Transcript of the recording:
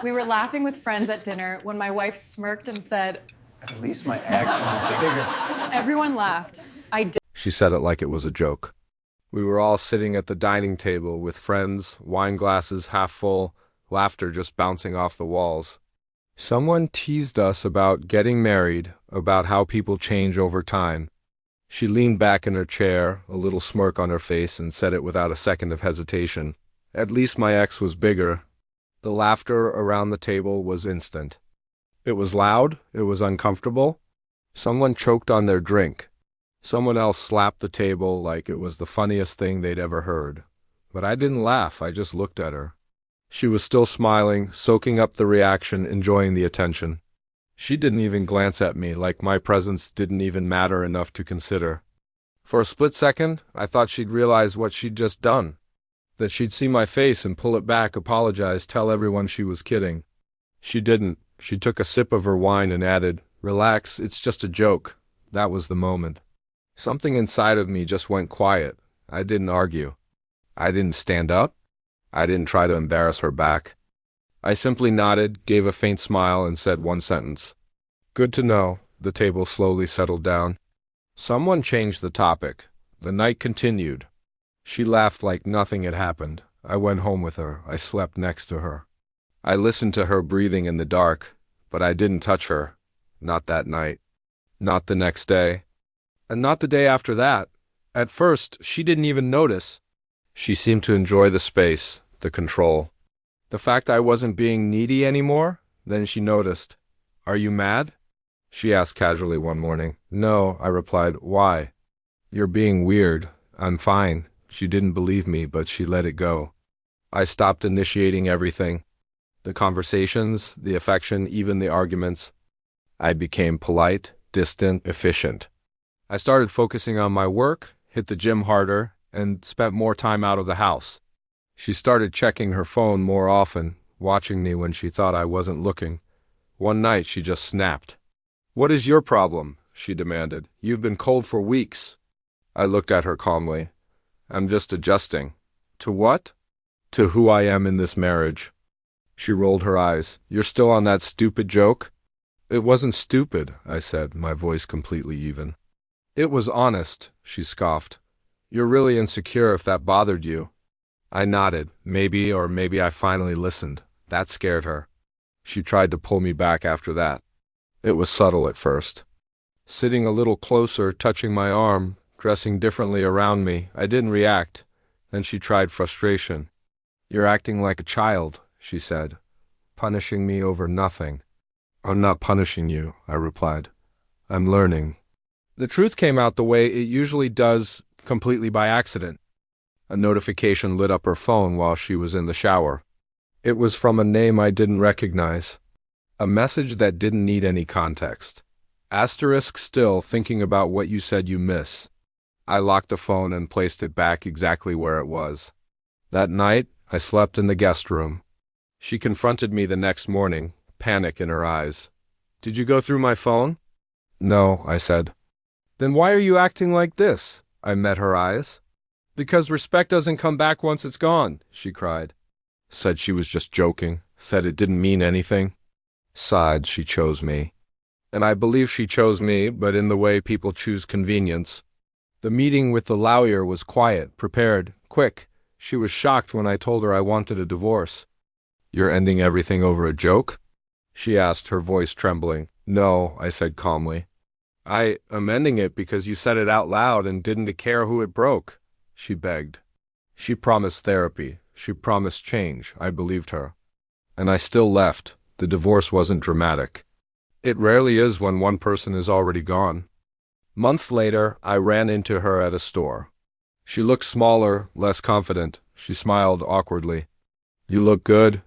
We were laughing with friends at dinner when my wife smirked and said, "At least my action's bigger." Everyone laughed. I did. She said it like it was a joke. We were all sitting at the dining table with friends, wine glasses half full, laughter just bouncing off the walls. Someone teased us about getting married, about how people change over time. She leaned back in her chair, a little smirk on her face, and said it without a second of hesitation. At least my ex was bigger. The laughter around the table was instant. It was loud, it was uncomfortable. Someone choked on their drink. Someone else slapped the table like it was the funniest thing they'd ever heard. But I didn't laugh, I just looked at her. She was still smiling, soaking up the reaction, enjoying the attention. She didn't even glance at me, like my presence didn't even matter enough to consider. For a split second, I thought she'd realize what she'd just done. That she'd see my face and pull it back, apologize, tell everyone she was kidding. She didn't. She took a sip of her wine and added, "Relax, it's just a joke." That was the moment. Something inside of me just went quiet. I didn't argue. I didn't stand up. I didn't try to embarrass her back. I simply nodded, gave a faint smile, and said one sentence. "Good to know." The table slowly settled down. Someone changed the topic. The night continued. She laughed like nothing had happened. I went home with her. I slept next to her. I listened to her breathing in the dark, but I didn't touch her. Not that night. Not the next day. And not the day after that. At first, she didn't even notice. She seemed to enjoy the space, the control. The fact I wasn't being needy anymore. Then she noticed. "Are you mad?" she asked casually one morning. "No," I replied. "Why?" "You're being weird." "I'm fine." She didn't believe me, but she let it go. I stopped initiating everything. The conversations, the affection, even the arguments. I became polite, distant, efficient. I started focusing on my work, hit the gym harder, and spent more time out of the house. She started checking her phone more often, watching me when she thought I wasn't looking. One night she just snapped. "What is your problem?" she demanded. "You've been cold for weeks." I looked at her calmly. "I'm just adjusting." "To what?" "To who I am in this marriage." She rolled her eyes. "You're still on that stupid joke?" "It wasn't stupid," I said, my voice completely even. "It was honest," she scoffed. "You're really insecure if that bothered you." I nodded. Maybe, or maybe I finally listened. That scared her. She tried to pull me back after that. It was subtle at first. Sitting a little closer, touching my arm, dressing differently around me, I didn't react. Then she tried frustration. "You're acting like a child," she said, "punishing me over nothing." "I'm not punishing you," I replied. "I'm learning." The truth came out the way it usually does, completely by accident. A notification lit up her phone while she was in the shower. It was from a name I didn't recognize. A message that didn't need any context. "Asterisk still thinking about what you said you miss." I locked the phone and placed it back exactly where it was. That night, I slept in the guest room. She confronted me the next morning, panic in her eyes. "Did you go through my phone?" "No," I said. "Then why are you acting like this?" I met her eyes. "Because respect doesn't come back once it's gone," she cried. Said she was just joking, said it didn't mean anything. Sighed she chose me. And I believe she chose me, but in the way people choose convenience. The meeting with the lawyer was quiet, prepared, quick. She was shocked when I told her I wanted a divorce. "You're ending everything over a joke?" she asked, her voice trembling. "No," I said calmly. "I am ending it because you said it out loud and didn't care who it broke," she begged. She promised therapy. She promised change. I believed her. And I still left. The divorce wasn't dramatic. It rarely is when one person is already gone. Months later, I ran into her at a store. She looked smaller, less confident. She smiled awkwardly. "You look good,"